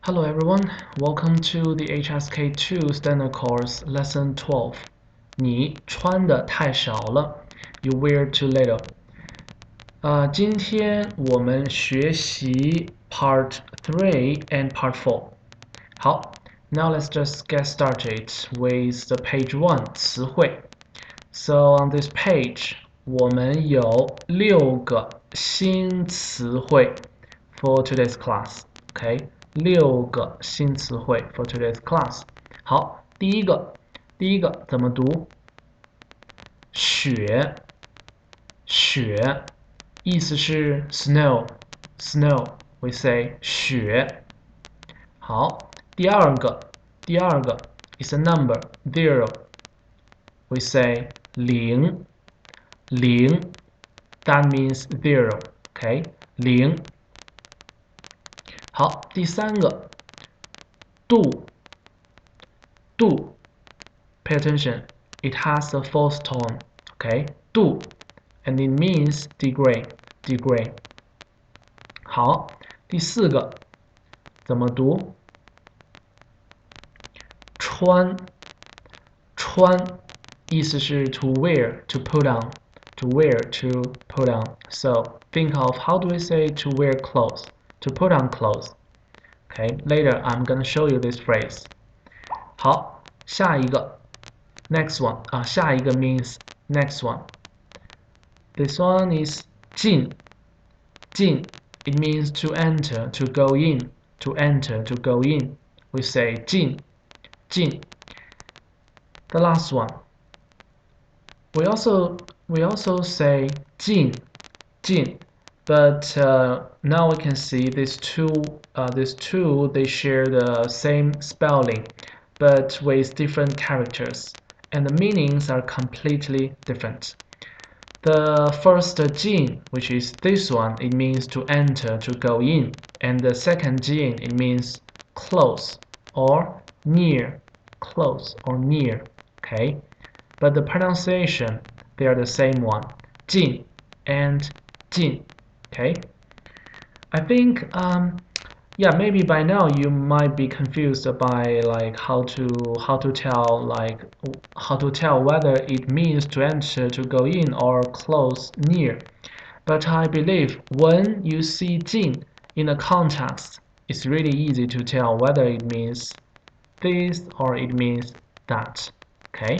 Hello everyone, welcome to the HSK2 standard course Lesson 12. 你穿的太少了 You wear too little. 今天我们学习 Part 3 and Part 4. 好 Now let's just get started with the page 1 词汇. So on this page, 我们有6个新词汇 for today's class. Okay? 6个新词汇 for today's class. 好，第一个怎么读？雪，雪，意思是 snow. We say 雪。好，第二个 is a number 0. We say 零。That means 0. Okay? 零。好，第三个度 Pay attention. It has a fourth tone. Okay? 度 and it means degree. 好，第四个怎么读？穿意思是 to wear, to put on. To wear, to put on. So think of how do we say to wear clothes? To put on clothes. Okay, later I'm gonna show you this phrase. 好，下一个 next one 下一个 means next one. This one is 进 it means to enter, to go in, to enter, to go in. We say 进 The last one. We also say 进 but now we can see these two they share the same spelling but with different characters and the meanings are completely different. The first 进 which is this one, it means to enter, to go in, and the second 进 it means close or near. Okay, but the pronunciation they are the same one, 进 and 进. Okay, I think maybe by now you might be confused by like how to tell whether it means to enter, to go in, or close, near. But I believe when you see 进 in a context, it's really easy to tell whether it means this or it means that. Okay?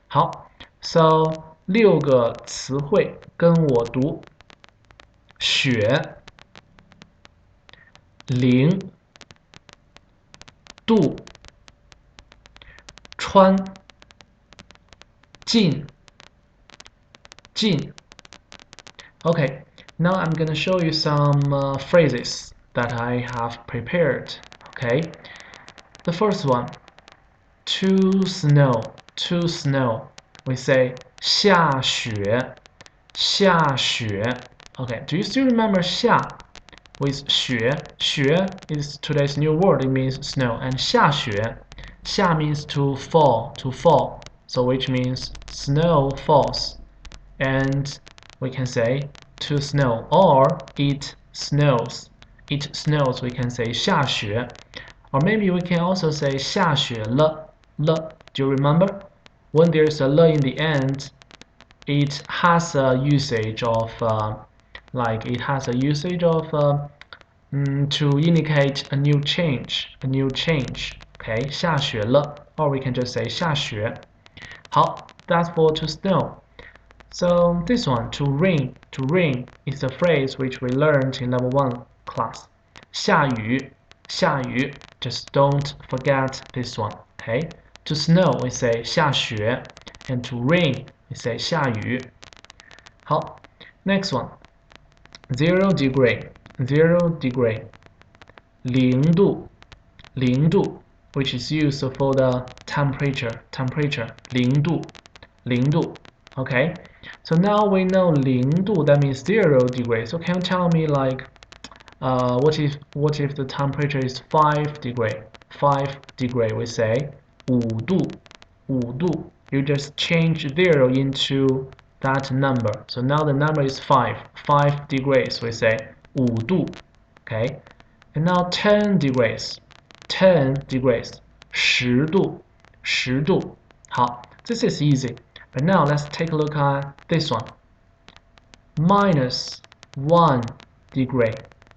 好 So 6个词汇跟我读雪零度穿进 Okay, now I'm gonna show you some phrases that I have prepared. Okay, the first one, to snow. We say 下雪 Okay, do you still remember 下 with 雪 is today's new word. It means snow. And 下雪 means to fall. So which means snow falls. And we can say to snow or it snows. We can say 下雪. Or maybe we can also say 下雪了. Do you remember? When there's a 了 in the end, it has a usage of to indicate a new change. Okay, 下雪了 or we can just say 下雪. 好 that's for to snow. So this one, to rain is a phrase which we learned in level 1 class. 下雨 just don't forget this one. Okay, to snow we say 下雪 and to rain we say 下雨. 好 next one, 0 degree 零度 which is used for the temperature 零度 Okay, so now we know 零度 that means 0 degrees. So can you tell me like what if the temperature is 5 degree? 5 degree we say 5度 You just change 0 into that number. So now the number is 5 degrees we say 5度 Okay, And now 10 degrees. 10 degrees. 10度。10度。好 this is easy. But now let's take a look at this one. Minus 1 degree.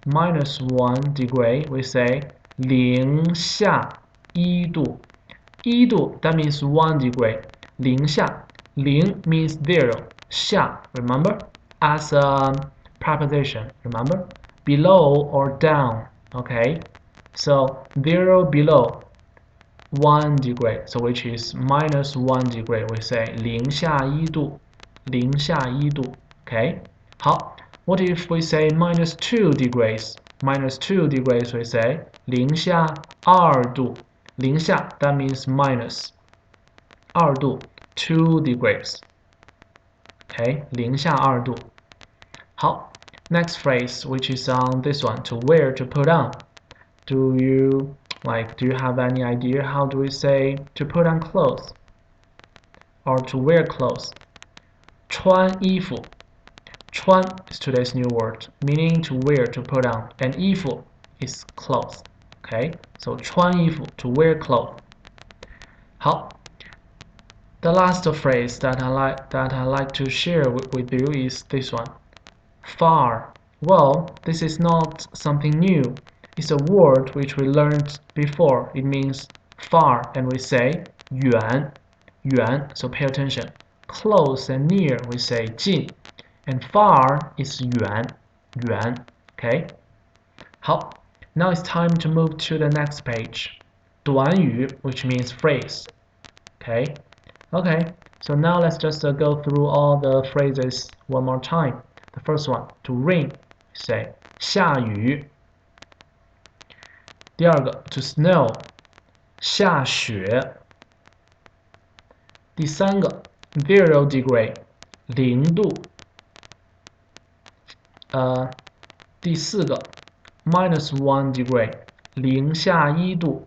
Minus 1 degree, we say 零下1度。1度 that means 1 degree. 零下 0 means 0. 下 remember as a preposition, remember? Below or down, okay? So 0 below 1 degree, so which is minus 1 degree, we say 零下1度。零下1度 okay? 好 what if we say minus 2 degrees? Minus 2 degrees, we say 零下2度。零下 that means minus 2度 2 degrees. Okay, 零下2度。好 next phrase, which is on this one, to wear, to put on. Do you have any idea how do we say to put on clothes or to wear clothes? 穿衣服。穿 is today's new word, meaning to wear, to put on, and 衣服 is clothes. Okay, so 穿衣服 to wear clothes. 好 the last phrase that I like to share with you is this one. Far. Well, this is not something new. It's a word which we learned before. It means far, and we say 远 远 so pay attention. Close and near, we say 近 and far is 远 远 okay? 好 now it's time to move to the next page. 短语 which means phrase. Okay, so now let's just go through all the phrases one more time. The first one, to rain, say 下雨。第二个 to snow 下雪。第三个 0 degree 0度。第四个 minus 1 degree 零下1度。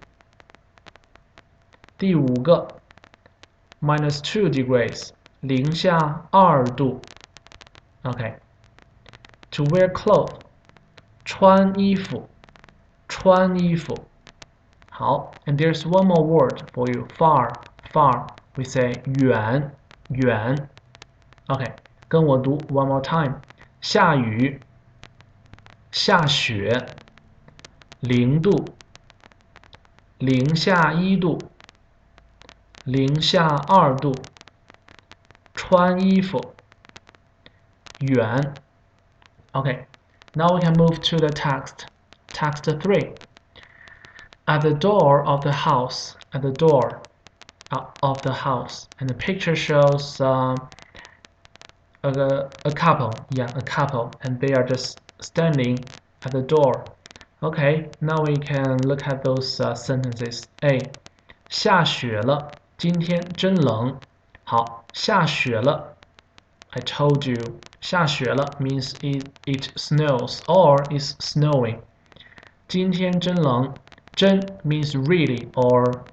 第五个 minus 2 degrees 零下2度。Okay, to wear clothes 穿衣服。穿衣服。好 and there's one more word for you. Far, far. We say 远，远。Okay, 跟我读 one more time. 下雨，下雪，0度，零下1度，零下2度，穿衣服，远。Okay, now we can move to the text. Text 3. At the door of the house, at the door of the house, and the picture shows a couple, a couple, and they are just standing at the door. Okay, now we can look at those sentences. A. 下雪了，今天真冷。好，下雪了。I told you, 下雪了 means it snows or is snowing. 今天真冷，真 means really or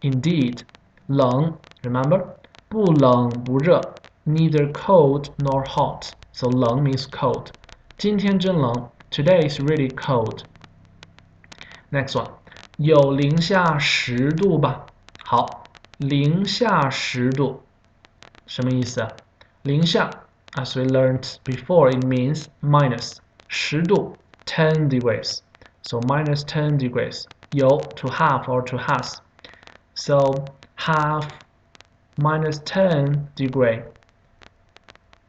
indeed. 冷 remember 不冷不热 neither cold nor hot. So 冷 means cold. 今天真冷 today is really cold. Next one 有零下10度吧？好，零下10度什么意思啊？零下 as we learned before it means minus 10度 10 degrees. So minus 10 degrees. 有 to have or to has. So have minus 10 degree.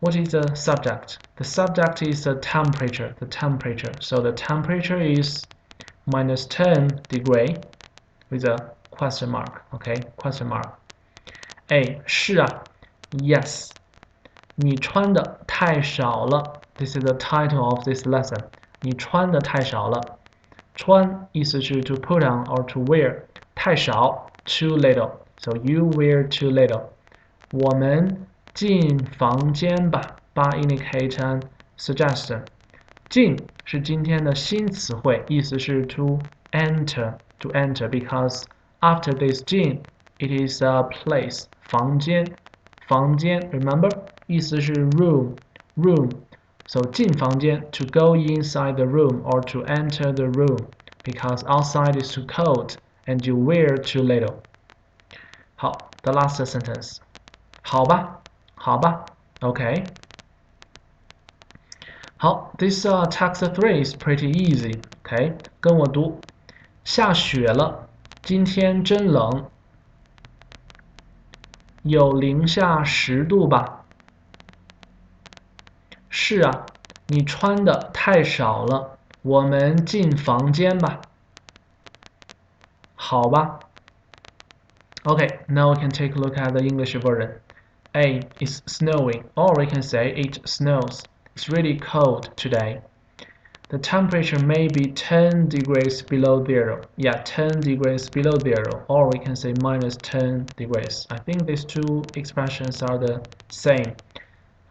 What is the subject? The subject is the temperature. The temperature. So the temperature is minus 10 degree with a question mark. Okay, question mark. A. 是啊 Yes. 你穿的太少了 This is the title of this lesson. 你穿的太少了。穿意思是 to put on or to wear. 太少 too little. So you wear too little. 我们进房间吧 Ba indicate an suggestion. 进是今天的新词汇，意思是 to enter because after this 进 it is a place 房间 remember 意思是 room so 进房间 to go inside the room or to enter the room because outside is too cold and you wear too little. 好 the last sentence. 好吧 okay. 好 this text 3 is pretty easy. Okay, 跟我读。下雪了，今天真冷，有零下10度吧？是啊，你穿的太少了，我们进房间吧。好吧。Okay, now we can take a look at the English version. A. It's snowing, or we can say it snows. It's really cold today. The temperature may be 10 degrees below zero. Yeah, 10 degrees below zero, or we can say minus 10 degrees. I think these two expressions are the same.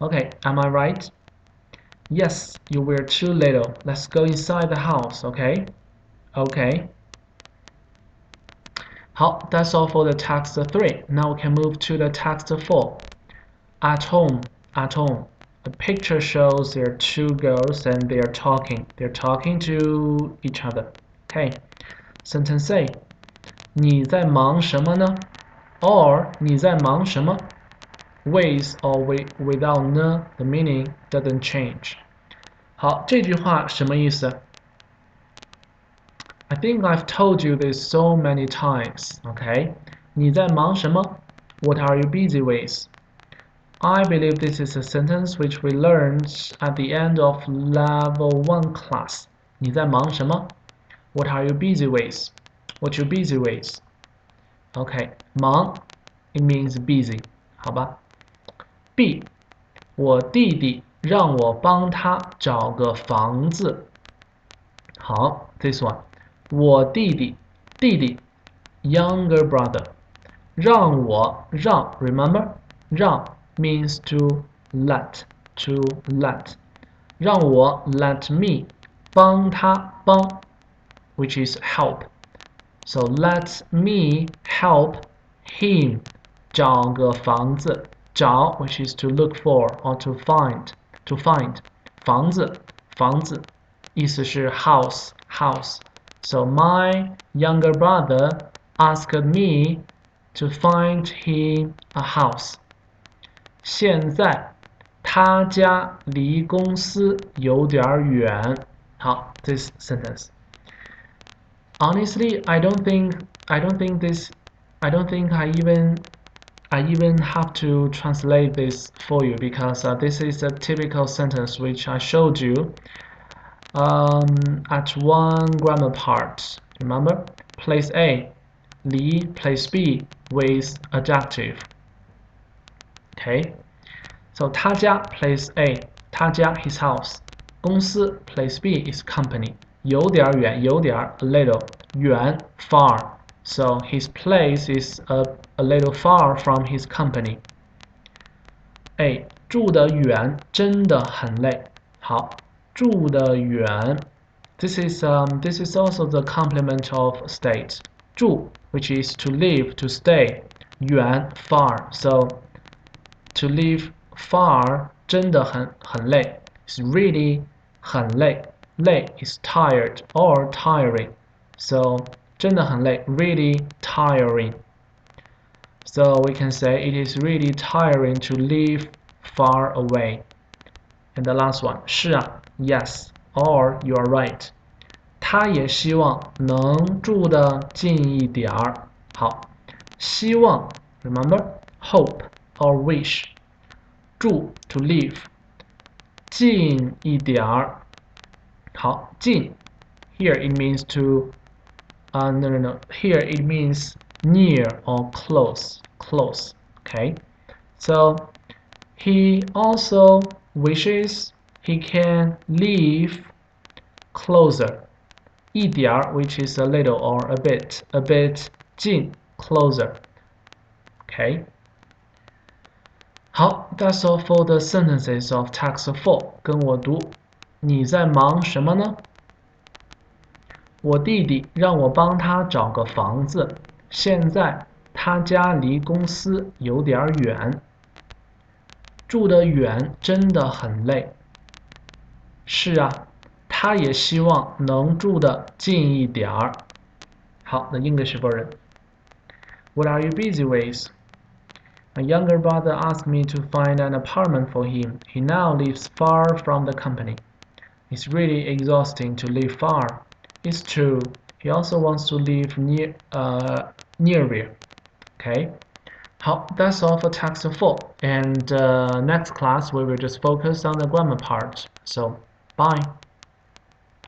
Okay, am I right? Yes, you wear too little. Let's go inside the house, okay? Okay. 好 that's all for the text 3. Now we can move to the text 4. At home. The picture shows there are two girls and they are talking. They're talking to each other. Okay. Sentence A. 你在忙什么呢? Or 你在忙什么? With or without 呢 the meaning doesn't change. 好，这句话什么意思? I think I've told you this so many times. Okay. 你在忙什么? What are you busy with? I believe this is a sentence which we learned at the end of level 1 class. 你在忙什么? What are you busy with? What you busy with? Okay, 忙 it means busy. 好吧 B. 我弟弟让我帮他找个房子。好 this one. 我弟弟 younger brother. 让 remember? 让 means to let. 让我 let me 帮他帮 which is help. So let me help him 找个房子找 which is to look for or to find 房子意思是 house. So my younger brother asked me to find him a house. 现在他家离公司有点远。好 this sentence. Honestly, I don't think I even have to translate this for you because this is a typical sentence which I showed you at one grammar part. Remember? Place A, 离 place B with adjective. Okay? So 他家 place A, 他家 his house. 公司 place B is company. 有点远 a little. 远 far. So his place is a little far from his company. A. 住得远真的很累。好，住得远 this is also the complement of state. 住 which is to live, to stay. 远 far. So to live far 真的很累 is really 很累 累 is tired or tiring. So 真的很累 really tiring. So we can say it is really tiring to live far away. And the last one 是啊 yes or you are right. 他也希望能住得近一点儿。好，希望 remember hope or wish. 住 to live 近一点儿。好，近 here it means to no here it means near or close. Okay, so he also wishes he can live closer. 一点儿 which is a little or a bit 近 closer. Okay. 好 that's all for the sentences of text 4. 跟我读，你在忙什么呢？我弟弟让我帮他找个房子，现在他家离公司有点远。住得远真的很累。是啊，他也希望能住得近一点儿。好， the English version. What are you busy with? My younger brother asked me to find an apartment for him. He now lives far from the company. It's really exhausting to live far. It's true. He also wants to live nearer. Okay. 好, that's all for text 4. And next class we will just focus on the grammar part. So, bye.